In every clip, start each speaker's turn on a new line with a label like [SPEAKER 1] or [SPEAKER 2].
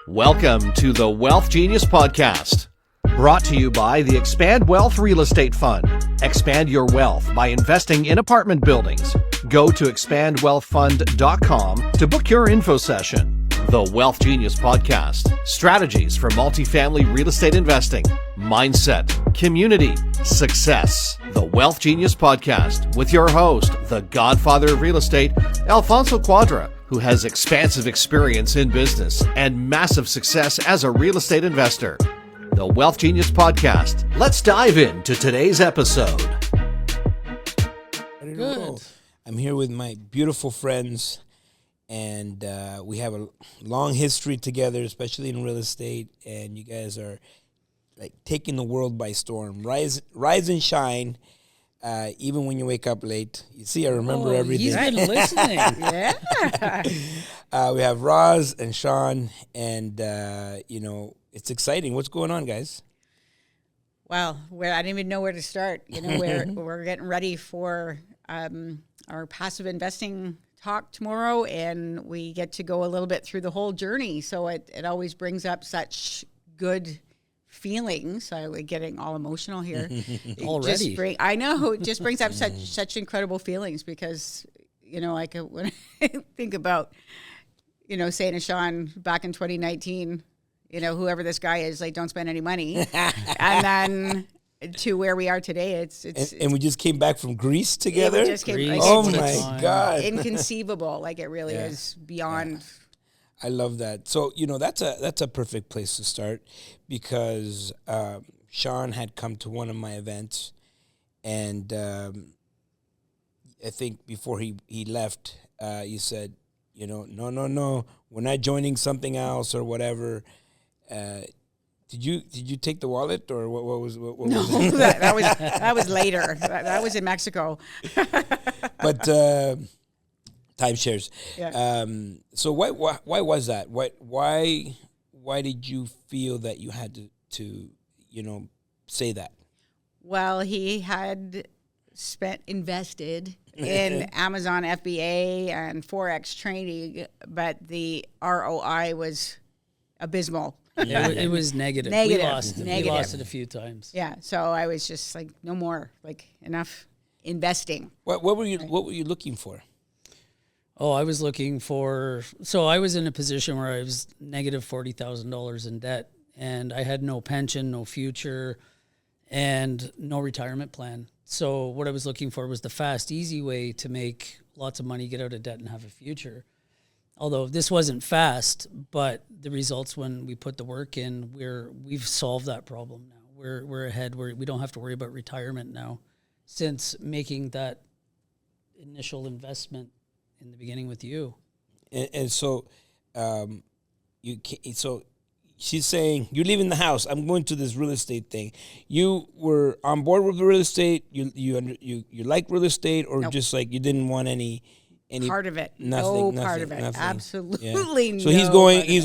[SPEAKER 1] Welcome to the Wealth Genius Podcast, brought to you by the Expand Wealth Real Estate Fund. Expand your wealth by investing in apartment buildings. Go to expandwealthfund.com to book your info session. The Wealth Genius Podcast, strategies for multifamily real estate investing, mindset, community, success. The Wealth Genius Podcast with your host, the godfather of real estate, Alfonso Cuadra, who has expansive experience in business and massive success as a real estate investor. The Wealth Genius Podcast. Let's dive into today's episode.
[SPEAKER 2] Good. I'm here with my beautiful friends, and we have a long history together, especially in real estate, and you guys are like taking the world by storm. Rise and shine. Even when you wake up late, you see, I remember everything.
[SPEAKER 3] He's been listening.
[SPEAKER 2] Yeah. We have Roz and Sean, and it's exciting. What's going on, guys?
[SPEAKER 4] Well, I didn't even know where to start. We're getting ready for our passive investing talk tomorrow, and we get to go a little bit through the whole journey. So it always brings up such good feelings. I'm getting all emotional here
[SPEAKER 3] already.
[SPEAKER 4] I know it just brings up such incredible feelings because when I think about saying to Sean back in 2019, whoever this guy is, like, don't spend any money, and then to where we are today, it's
[SPEAKER 2] and we just came back from Greece together.
[SPEAKER 4] Yeah,
[SPEAKER 2] my God,
[SPEAKER 4] inconceivable! Like, it really is beyond.
[SPEAKER 2] Yeah. I love that. So, that's a perfect place to start because Sean had come to one of my events, and I think before he left, you said, no, we're not joining something else or whatever. Did you take the wallet or what was
[SPEAKER 4] no,
[SPEAKER 2] was it?
[SPEAKER 4] that was later. That was in Mexico.
[SPEAKER 2] But timeshares.
[SPEAKER 4] Yeah.
[SPEAKER 2] So why was that? Why did you feel that you had to say that?
[SPEAKER 4] Well, he had invested in Amazon FBA and Forex trading, but the ROI was abysmal.
[SPEAKER 3] Yeah, it was negative. We lost it a few times.
[SPEAKER 4] Yeah, so I was just like, no more, like, enough investing.
[SPEAKER 2] What were you looking for?
[SPEAKER 3] Oh, I was looking for. So I was in a position where I was negative $40,000 in debt, and I had no pension, no future, and no retirement plan. So what I was looking for was the fast, easy way to make lots of money, get out of debt, and have a future. Although this wasn't fast, but the results when we put the work in, we've solved that problem now. We're ahead. We don't have to worry about retirement now, since making that initial investment in the beginning with you.
[SPEAKER 2] And so, so she's saying, you're leaving the house. I'm going to this real estate thing. You were on board with the real estate. You like real estate, or just like you didn't want any
[SPEAKER 4] part of it.
[SPEAKER 2] Nothing,
[SPEAKER 4] part of it.
[SPEAKER 2] Nothing.
[SPEAKER 4] Absolutely no.
[SPEAKER 2] So he's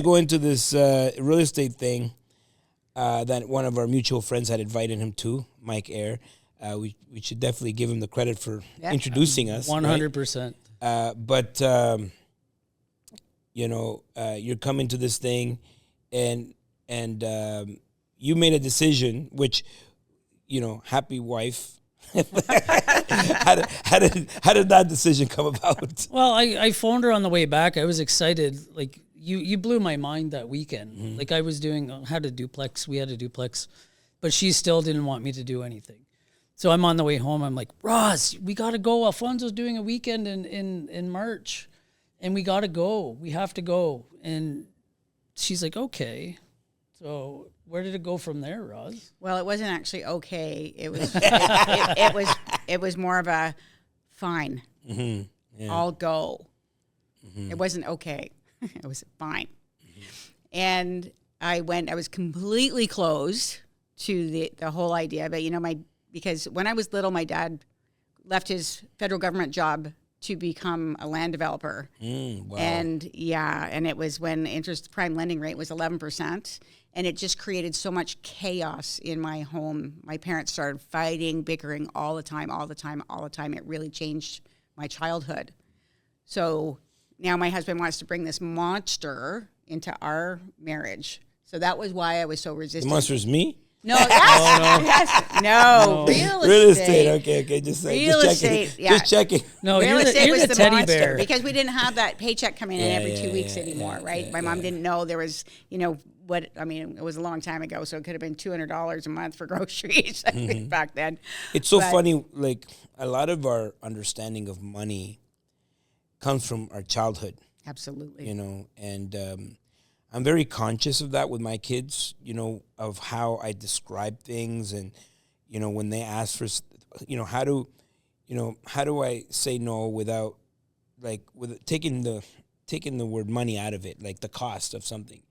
[SPEAKER 2] going to this real estate thing that one of our mutual friends had invited him to, Mike Air. We should definitely give him the credit for introducing us.
[SPEAKER 3] 100%.
[SPEAKER 2] But you're coming to this thing, and you made a decision, which, happy wife. How did that decision come about?
[SPEAKER 3] Well, I phoned her on the way back. I was excited. Like, you blew my mind that weekend. Mm-hmm. Like, I was had a duplex. We had a duplex, but she still didn't want me to do anything. So I'm on the way home. I'm like, Roz, we got to go. Alfonso's doing a weekend in March, and we got to go. We have to go. And she's like, okay. So where did it go from there, Roz?
[SPEAKER 4] Well, it wasn't actually okay. It was it was more of a fine.
[SPEAKER 2] Mm-hmm. Yeah.
[SPEAKER 4] I'll go.
[SPEAKER 2] Mm-hmm.
[SPEAKER 4] It wasn't okay. It was fine. Mm-hmm. And I was completely closed to the whole idea. But because when I was little, my dad left his federal government job to become a land developer.
[SPEAKER 2] Wow.
[SPEAKER 4] And it was when interest prime lending rate was 11%. And it just created so much chaos in my home. My parents started fighting, bickering all the time. It really changed my childhood. So now my husband wants to bring this monster into our marriage. So that was why I was so resistant.
[SPEAKER 2] The monster's me?
[SPEAKER 4] No, no, real estate.
[SPEAKER 2] Okay, just
[SPEAKER 4] real
[SPEAKER 2] checking.
[SPEAKER 4] estate, yeah.
[SPEAKER 2] Just checking.
[SPEAKER 3] No,
[SPEAKER 4] real
[SPEAKER 3] you're
[SPEAKER 4] estate
[SPEAKER 3] the
[SPEAKER 4] was the
[SPEAKER 3] teddy
[SPEAKER 4] monster
[SPEAKER 3] bear.
[SPEAKER 4] because we didn't have that paycheck coming in every 2 weeks
[SPEAKER 2] yeah,
[SPEAKER 4] anymore,
[SPEAKER 2] yeah,
[SPEAKER 4] right?
[SPEAKER 2] yeah,
[SPEAKER 4] My mom didn't know there was, it was a long time ago, so it could have been $200 a month for groceries back then.
[SPEAKER 2] It's so funny, like a lot of our understanding of money comes from our childhood.
[SPEAKER 4] Absolutely.
[SPEAKER 2] And I'm very conscious of that with my kids, of how I describe things and, when they ask for, how do I say no without, with taking the word money out of it, like the cost of something.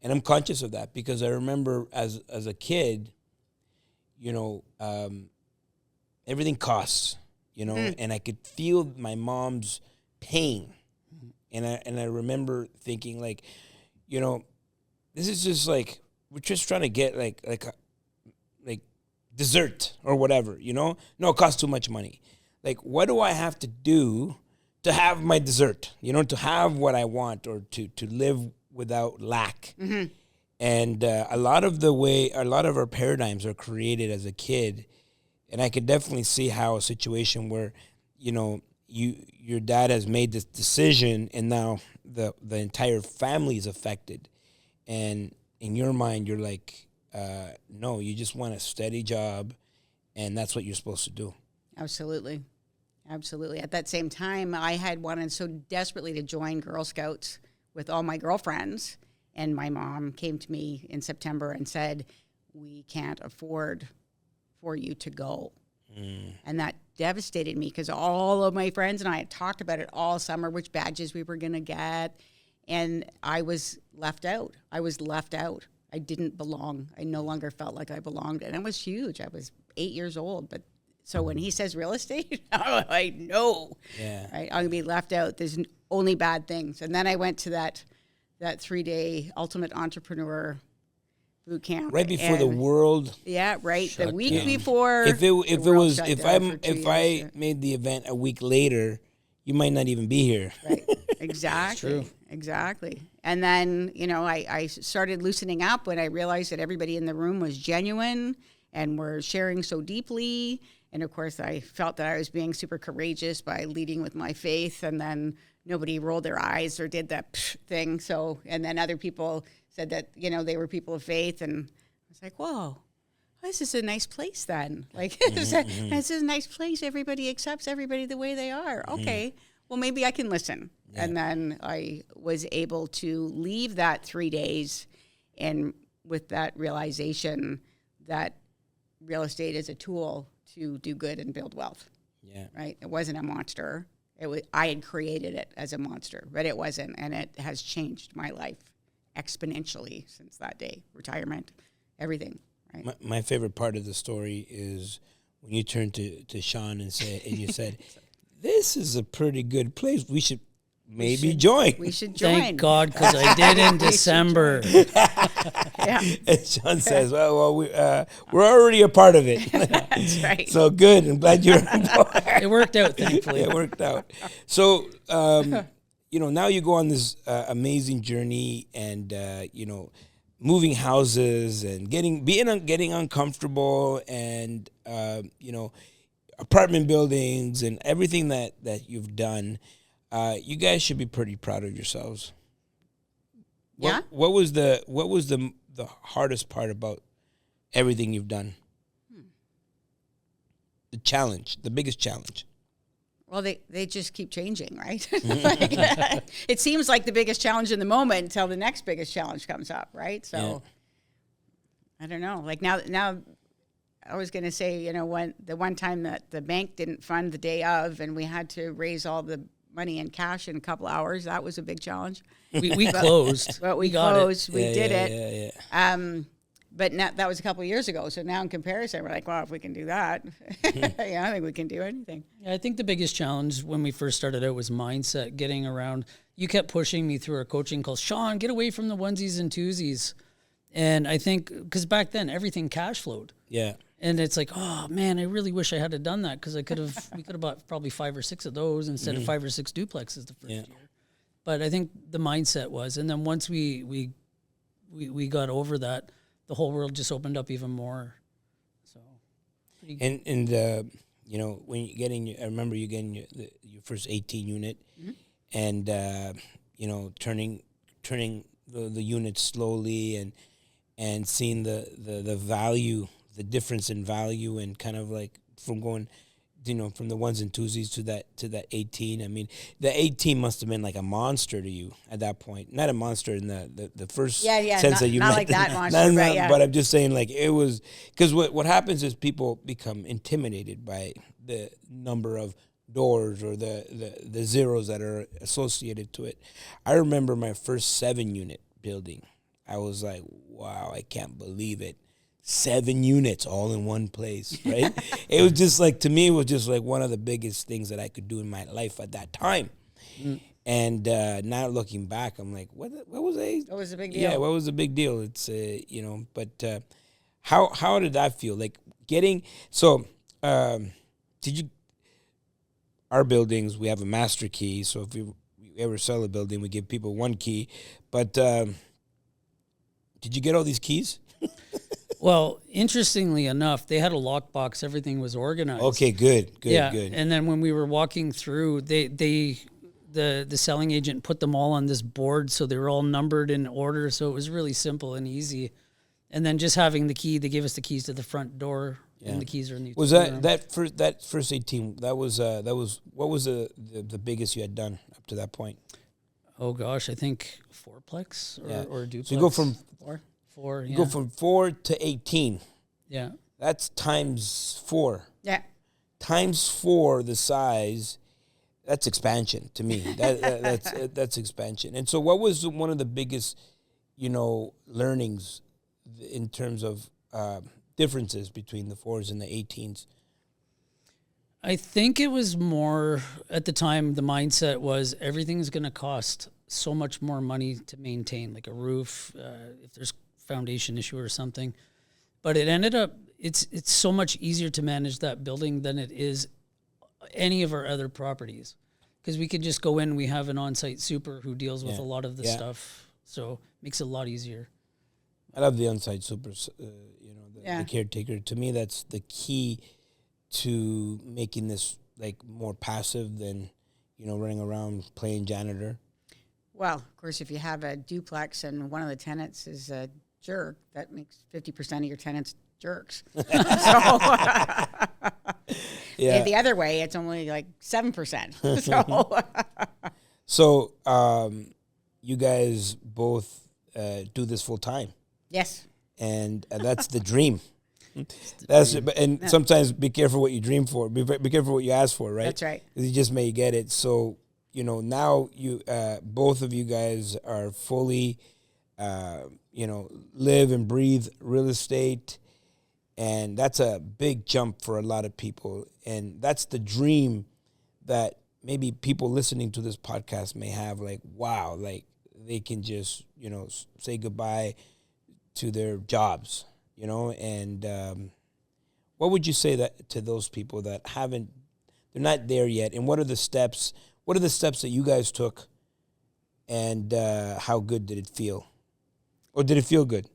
[SPEAKER 2] And I'm conscious of that because I remember as a kid, everything costs, and I could feel my mom's pain. And I remember thinking like, this is just like, we're just trying to get like dessert or whatever, No, it costs too much money. Like, what do I have to do to have my dessert, to have what I want or to live without lack? Mm-hmm. And a lot of our paradigms are created as a kid. And I could definitely see how a situation where, your dad has made this decision and now the entire family is affected. And in your mind, you're like, no, you just want a steady job and that's what you're supposed to do.
[SPEAKER 4] Absolutely. At that same time, I had wanted so desperately to join Girl Scouts with all my girlfriends. And my mom came to me in September and said, we can't afford for you to go. And that devastated me because all of my friends and I had talked about it all summer, which badges we were going to get. And I was left out. I didn't belong. I no longer felt like I belonged. And it was huge. I was 8 years old. But so when he says real estate, I'm like, no. Yeah. Right? I'm going to be left out. There's only bad things. And then I went to that 3-day Ultimate Entrepreneur boot camp
[SPEAKER 2] right before the world.
[SPEAKER 4] Yeah, right. The week before.
[SPEAKER 2] If I made the event a week later, you might not even be here.
[SPEAKER 4] Right. Exactly. Exactly. And then, I started loosening up when I realized that everybody in the room was genuine and were sharing so deeply. And of course, I felt that I was being super courageous by leading with my faith. And then nobody rolled their eyes or did that thing. So, and then other people said that, they were people of faith. And I was like, whoa, this is a nice place then. Like, this is a nice place. Everybody accepts everybody the way they are. Okay, well, maybe I can listen. Yeah. And then I was able to leave that 3 days and with that realization that real estate is a tool to do good and build wealth. Yeah. Right? It wasn't a monster. I had created it as a monster, but it wasn't. And it has changed my life exponentially since that day. Retirement, everything. Right?
[SPEAKER 2] My favorite part of the story is when you turned to Sean and you said, this is a pretty good place. We should join.
[SPEAKER 4] We should join.
[SPEAKER 3] Thank God, because I did in December.
[SPEAKER 4] Yeah.
[SPEAKER 2] And Sean says, well, we're already a part of it.
[SPEAKER 4] That's right.
[SPEAKER 2] So good. I'm glad you're on board.
[SPEAKER 3] It worked out, thankfully.
[SPEAKER 2] Yeah, it worked out. So, now you go on this amazing journey and, moving houses and getting uncomfortable and, apartment buildings and everything that you've done. You guys should be pretty proud of yourselves.
[SPEAKER 4] Yeah.
[SPEAKER 2] What was the hardest part about everything you've done? The biggest challenge.
[SPEAKER 4] Well, they just keep changing, right? It seems like the biggest challenge in the moment until the next biggest challenge comes up, right? So, I don't know. Like now, I was going to say, when the one time that the bank didn't fund the day of, and we had to raise all the money in cash in a couple hours, that was a big challenge.
[SPEAKER 3] We closed.
[SPEAKER 4] But we
[SPEAKER 3] got
[SPEAKER 4] closed.
[SPEAKER 3] it.
[SPEAKER 4] We did it.
[SPEAKER 2] Yeah.
[SPEAKER 4] But that was a couple of years ago. So now in comparison, we're like, well, if we can do that, I think we can do anything.
[SPEAKER 3] I think the biggest challenge when we first started out was mindset, getting around. You kept pushing me through our coaching calls. Sean, get away from the onesies and twosies. And I think, because back then, everything cash flowed.
[SPEAKER 2] Yeah.
[SPEAKER 3] And it's like, oh man, I really wish I had done that because we could have bought probably 5 or 6 of those instead of 5 or 6 duplexes the first year. But I think the mindset was, and then once we got over that, the whole world just opened up even more. So,
[SPEAKER 2] and you know, when you get in, I remember you getting your first 18 unit, and you know, turning the unit slowly and seeing the value, the difference in value, and kind of like from going, you know, from the ones and twosies to that 18. I mean, the 18 must have been like a monster to you at that point. Not a monster in the first sense that you meant.
[SPEAKER 4] Not like that monster,
[SPEAKER 2] but I'm just saying, like, it was, because what happens is people become intimidated by the number of doors or the zeros that are associated to it. I remember my first 7-unit building. I was like, wow, I can't believe it. 7 units all in one place, right? It was just like, to me, it was just like one of the biggest things that I could do in my life at that time. And now looking back, I'm like, what was I?
[SPEAKER 4] What was the big deal?
[SPEAKER 2] Yeah, what was the big deal? It's, you know, but how did that feel? Like getting, so did you, our buildings, we have a master key. So if we ever sell a building, we give people 1 key. But did you get all these keys?
[SPEAKER 3] well, interestingly enough, they had a lockbox. Everything was organized.
[SPEAKER 2] Okay, good.
[SPEAKER 3] And then when we were walking through, the selling agent put them all on this board, so they were all numbered in order. So it was really simple and easy. And then just having the key, they gave us the keys to the front door, and the keys are in the
[SPEAKER 2] was that first 18? That was what was the biggest you had done up to that point?
[SPEAKER 3] Oh gosh, I think 4-plex or duplex.
[SPEAKER 2] So you go from
[SPEAKER 3] 4.
[SPEAKER 2] You go from 4 to 18.
[SPEAKER 3] Yeah.
[SPEAKER 2] That's times 4.
[SPEAKER 4] Yeah.
[SPEAKER 2] Times 4 the size. That's expansion to me. That's expansion. And so, what was one of the biggest, you know, learnings in terms of differences between the 4s and the 18s?
[SPEAKER 3] I think it was more, at the time, the mindset was everything's going to cost so much more money to maintain, like a roof, if there's foundation issue or something. But it ended up, it's so much easier to manage that building than it is any of our other properties, because we can just go in, we have an on-site super who deals with a lot of the stuff, so it makes it a lot easier.
[SPEAKER 2] I love the on-site supers, you know, the caretaker. To me, that's the key to making this like more passive than, you know, running around playing janitor.
[SPEAKER 4] Well, of course, if you have a duplex and one of the tenants is a jerk, that makes 50% of your tenants jerks. So the other way, it's only like 7%.
[SPEAKER 2] So you guys both do this full time.
[SPEAKER 4] Yes.
[SPEAKER 2] And that's the dream. And sometimes be careful what you dream for. Be careful what you ask for, right?
[SPEAKER 4] That's right.
[SPEAKER 2] 'Cause you just may get it. So, you know, now you both of you guys are fully, you know, live and breathe real estate. And that's a big jump for a lot of people. And that's the dream that maybe people listening to this podcast may have, like, wow, like they can just, you know, say goodbye to their jobs, you know. And what would you say that to those people that they're not there yet? And what are the steps that you guys took, and how good did it feel? Or did it feel good?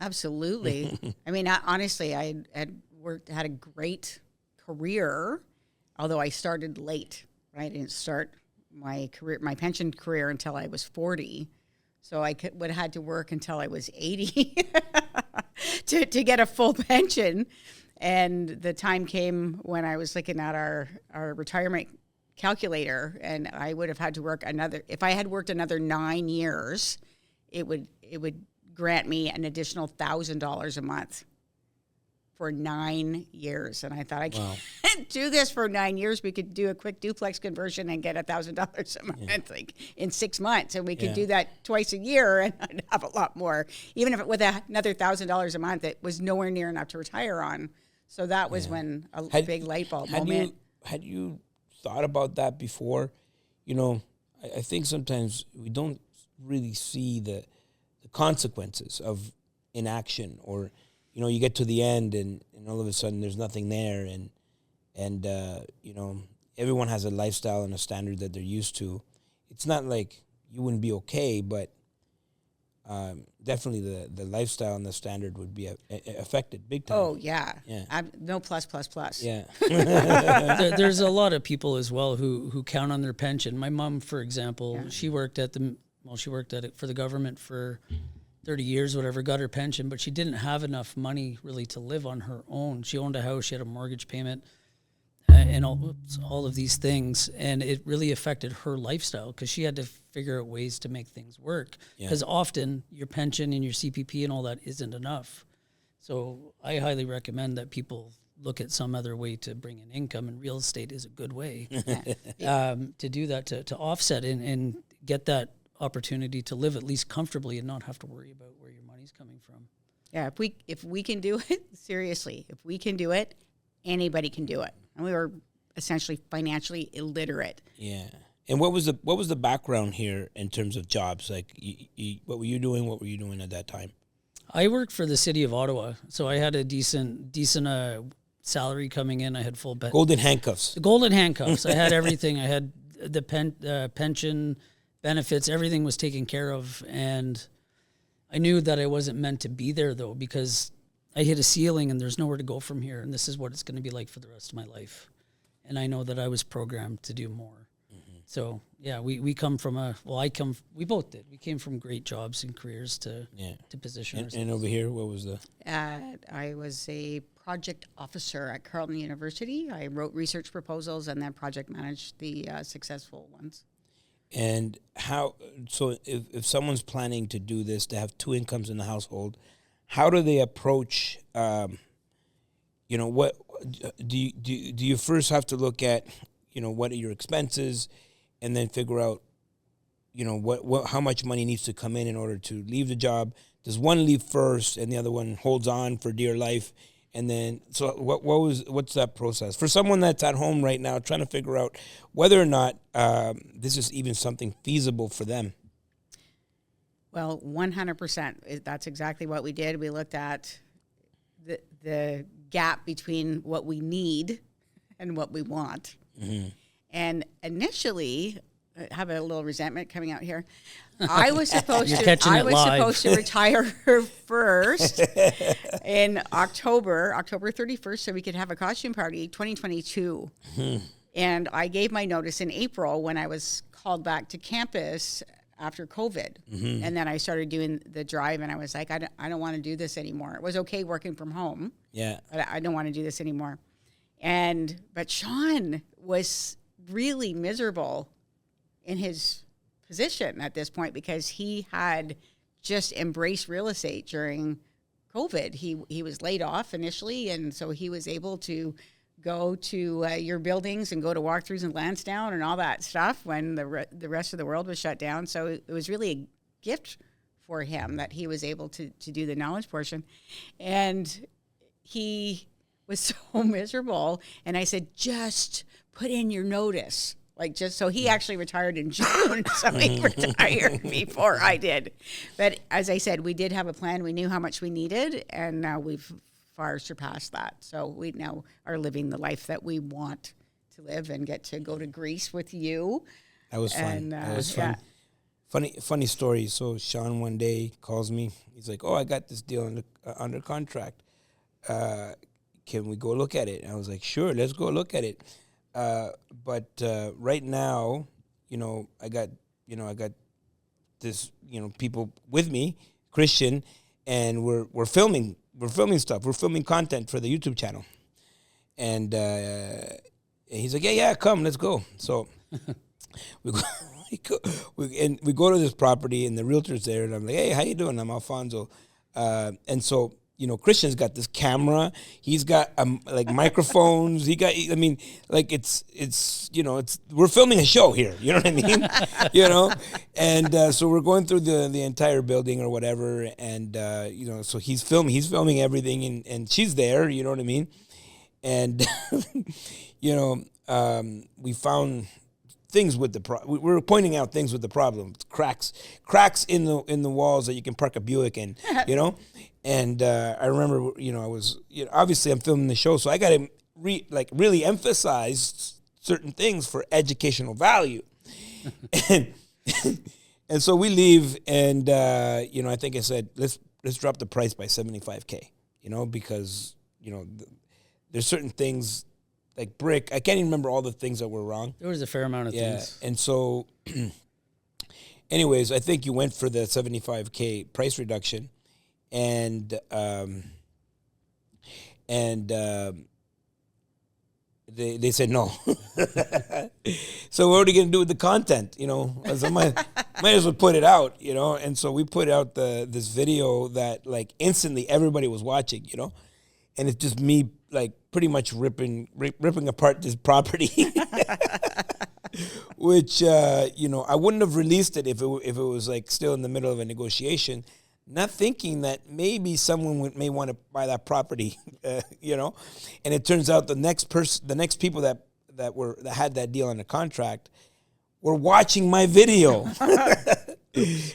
[SPEAKER 4] Absolutely. I mean, honestly, I had a great career, although I started late, right? I didn't start my pension career until I was 40. So I would have had to work until I was 80 to get a full pension. And the time came when I was looking at our retirement calculator, and I would have had to work if I had worked another 9 years, it would grant me an additional $1,000 a month for 9 years. And I thought, I can't do this for 9 years. We could do a quick duplex conversion and get $1,000 a month, like in 6 months. And we could do that twice a year, and I'd have a lot more. Even if it with another $1,000 a month, it was nowhere near enough to retire on. So that was when a big light bulb moment.
[SPEAKER 2] Had you thought about that before? You know, I think sometimes we don't really see the consequences of inaction, or, you get to the end and all of a sudden there's nothing there, and everyone has a lifestyle and a standard that they're used to. It's not like you wouldn't be okay, but definitely the lifestyle and the standard would be affected big time.
[SPEAKER 4] Oh, yeah. No plus.
[SPEAKER 2] Yeah.
[SPEAKER 3] There's a lot of people as well who count on their pension. My mom, for example, she worked at it for the government for 30 years, whatever, got her pension, but she didn't have enough money really to live on her own. She owned a house, she had a mortgage payment, and all of these things, and it really affected her lifestyle because she had to figure out ways to make things work, because often your pension and your CPP and all that isn't enough. So I highly recommend that people look at some other way to bring in income, and real estate is a good way to do that, to offset and get that opportunity to live at least comfortably and not have to worry about where your money's coming from.
[SPEAKER 4] Yeah, if we can do it, seriously, if we can do it, anybody can do it. And we were essentially financially illiterate.
[SPEAKER 2] Yeah. And what was the background here in terms of jobs? Like, what were you doing? What were you doing at that time?
[SPEAKER 3] I worked for the city of Ottawa, so I had a decent salary coming in. I had full
[SPEAKER 2] golden handcuffs.
[SPEAKER 3] The golden handcuffs. I had everything. I had the pension, benefits. Everything was taken care of, and I knew that I wasn't meant to be there though, because I hit a ceiling and there's nowhere to go from here, and this is what it's going to be like for the rest of my life. And I know that I was programmed to do more. Mm-hmm. So yeah, we come from we both did. We came from great jobs and careers to position ourselves.
[SPEAKER 2] And over here, what was the?
[SPEAKER 4] I was a project officer at Carleton University. I wrote research proposals and then project managed the successful ones.
[SPEAKER 2] And how? So if someone's planning to do this, to have two incomes in the household, how do they approach? What do you first have to look at? What are your expenses, and then figure out, what how much money needs to come in order to leave the job. Does one leave first, and the other one holds on for dear life? And then, so what's that process for someone that's at home right now trying to figure out whether or not this is even something feasible for them?
[SPEAKER 4] Well, 100%. That's exactly what we did. We looked at the gap between what we need and what we want. Mm-hmm. And initially, I have a little resentment coming out here. I was supposed to retire first in October 31st, so we could have a costume party 2022. Mm-hmm. And I gave my notice in April when I was called back to campus after COVID. Mm-hmm. And then I started doing the drive, and I was like, I don't want to do this anymore. It was okay working from home. Yeah. But I don't want to do this anymore. But Sean was really miserable in his position at this point because he had just embraced real estate during COVID. He was laid off initially, and so he was able to go to your buildings and go to walkthroughs in Lansdowne and all that stuff when the rest of the world was shut down. So it was really a gift for him that he was able to do the knowledge portion. And he was so miserable. And I said, just put in your notice. So he actually retired in June, so he retired before I did. But as I said, we did have a plan. We knew how much we needed, and now we've far surpassed that. So we now are living the life that we want to live and get to go to Greece with you.
[SPEAKER 2] That was fun. That was fun. Yeah. Funny story. So Sean one day calls me. He's like, "Oh, I got this deal under contract. Can we go look at it?" And I was like, "Sure, let's go look at it." But right now, I got this, people with me, Christian, and we're filming stuff. We're filming content for the YouTube channel. And he's like, yeah, come, let's go. So we go to this property, and the realtor's there, and I'm like, hey, how you doing? I'm Alfonso. And so, Christian's got this camera. He's got microphones. We're filming a show here. You know what I mean? And so we're going through the entire building or whatever. And, so he's filming everything, and she's there. You know what I mean? And, we found things with we were pointing out things with the problem. Cracks in the walls that you can park a Buick in, And I remember, I was, obviously I'm filming the show, so I got to really emphasize certain things for educational value. and and so we leave, and I think I said let's drop the price by $75K, because there's certain things like brick. I can't even remember all the things that were wrong.
[SPEAKER 3] There was a fair amount of things.
[SPEAKER 2] And so, anyways, I think you went for the $75K price reduction, and they said no. So what are we going to do with the content? So might as well put it out, And so we put out this video that like instantly everybody was watching, and it's just me like pretty much ripping apart this property, which I wouldn't have released it if it was like still in the middle of a negotiation. Not thinking that maybe someone may want to buy that property, and it turns out the next people that had that deal on the contract were watching my video,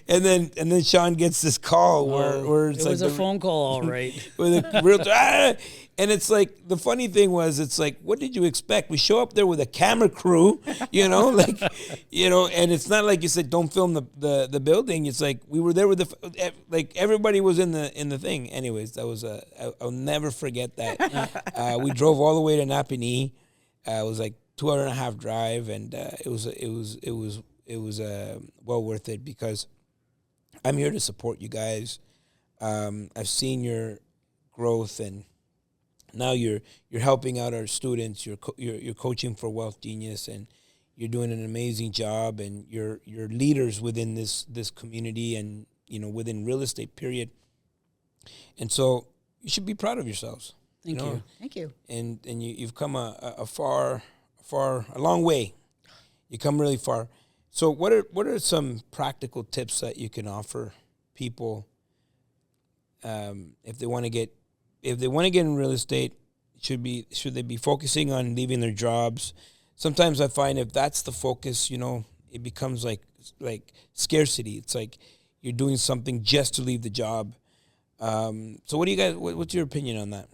[SPEAKER 2] and then Sean gets this call where it's
[SPEAKER 3] it was a phone call, all right,
[SPEAKER 2] with a realtor. And it's like, the funny thing was, it's like, what did you expect? We show up there with a camera crew, and it's not like you said, don't film the building. It's like, we were there with everybody was in the thing. Anyways, that was I'll never forget that. We drove all the way to Napanee. It was like 2.5-hour drive, and it was well worth it, because I'm here to support you guys. I've seen your growth, and now you're helping out our students. You're coaching for Wealth Genius, and you're doing an amazing job. And you're leaders within this community, and within real estate. Period. And so you should be proud of yourselves.
[SPEAKER 3] Thank you.
[SPEAKER 4] Thank you.
[SPEAKER 2] And you've come a long way. You come really far. So what are some practical tips that you can offer people if they want to get in real estate? Should they be focusing on leaving their jobs? Sometimes I find if that's the focus, it becomes like scarcity. It's like you're doing something just to leave the job. So what do you guys? What's your opinion on that?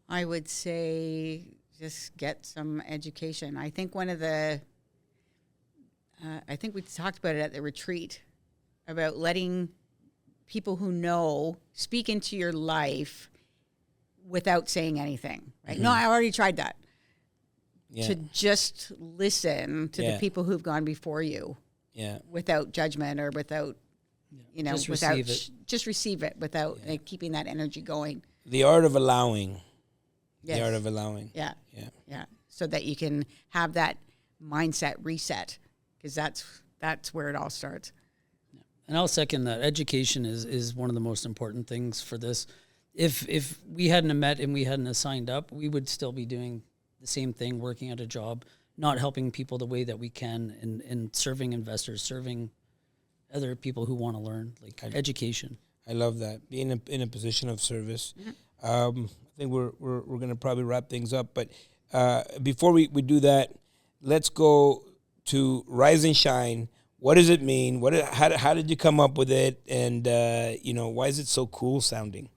[SPEAKER 4] I would say just get some education. I think I think we talked about it at the retreat, about letting people who know speak into your life without saying anything, right? Mm-hmm. No, I already tried that. Yeah. To just listen to the people who've gone before you, without judgment or without,
[SPEAKER 3] just
[SPEAKER 4] without
[SPEAKER 3] receive it.
[SPEAKER 4] Just receive it without keeping that energy going.
[SPEAKER 2] The art of allowing.
[SPEAKER 4] Yes.
[SPEAKER 2] The art of allowing.
[SPEAKER 4] Yeah. So that you can have that mindset reset, because that's where it all starts.
[SPEAKER 3] And I'll second that. Education is one of the most important things for this. If we hadn't met and we hadn't signed up, we would still be doing the same thing, working at a job, not helping people the way that we can, and serving investors, serving other people who want to learn, education.
[SPEAKER 2] I love that. Being in a position of service. Mm-hmm. I think we're going to probably wrap things up. But before we do that, let's go to Rise and Shine. What does it mean? How did you come up with it? And, why is it so cool sounding?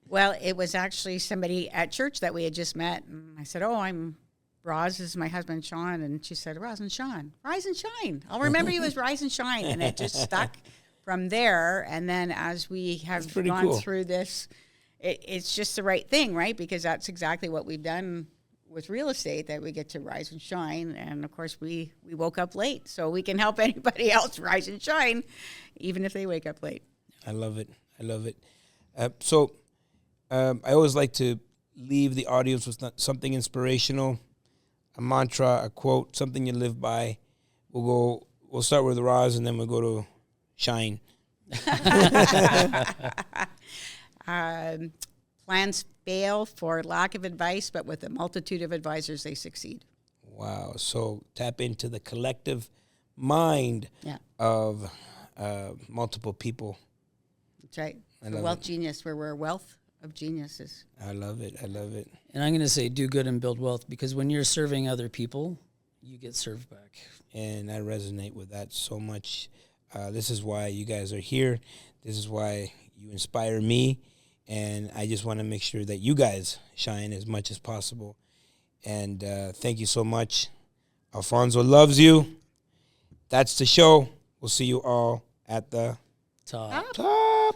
[SPEAKER 4] Well, it was actually somebody at church that we had just met. And I said, I'm Roz, this is my husband, Sean. And she said, Roz and Sean, Rise and Shine. I'll remember you as Rise and Shine. And it just stuck from there. And then as we have gone through this, it's just the right thing, right? Because that's exactly what we've done with real estate, that we get to rise and shine. And of course we woke up late, so we can help anybody else rise and shine, even if they wake up late.
[SPEAKER 2] I love it. So I always like to leave the audience with something inspirational, a mantra, a quote, something you live by. We'll start with Roz, and then we'll go to Shine.
[SPEAKER 4] Plans fail for lack of advice, but with a multitude of advisors, they succeed.
[SPEAKER 2] Wow. So tap into the collective mind of multiple people.
[SPEAKER 4] That's right. Wealth Genius, where we're a wealth of geniuses.
[SPEAKER 2] I love it.
[SPEAKER 3] And I'm going to say do good and build wealth, because when you're serving other people, you get served back.
[SPEAKER 2] And I resonate with that so much. This is why you guys are here. This is why, You inspire me, and I just want to make sure that you guys shine as much as possible. And thank you so much. Alfonso loves you. That's the show. We'll see you all at the
[SPEAKER 3] Top.
[SPEAKER 2] top.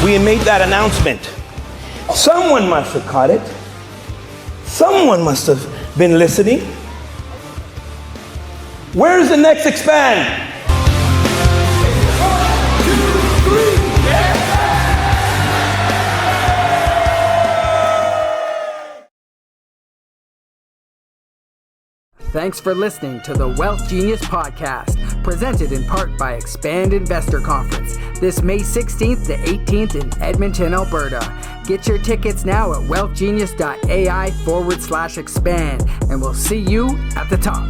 [SPEAKER 2] We made that announcement. Someone must have caught it. Someone must have been listening. Where's the next expand?
[SPEAKER 5] Thanks for listening to the Wealth Genius Podcast, presented in part by Expand Investor Conference, this May 16th to 18th in Edmonton, Alberta. Get your tickets now at wealthgenius.ai/expand, and we'll see you at the top.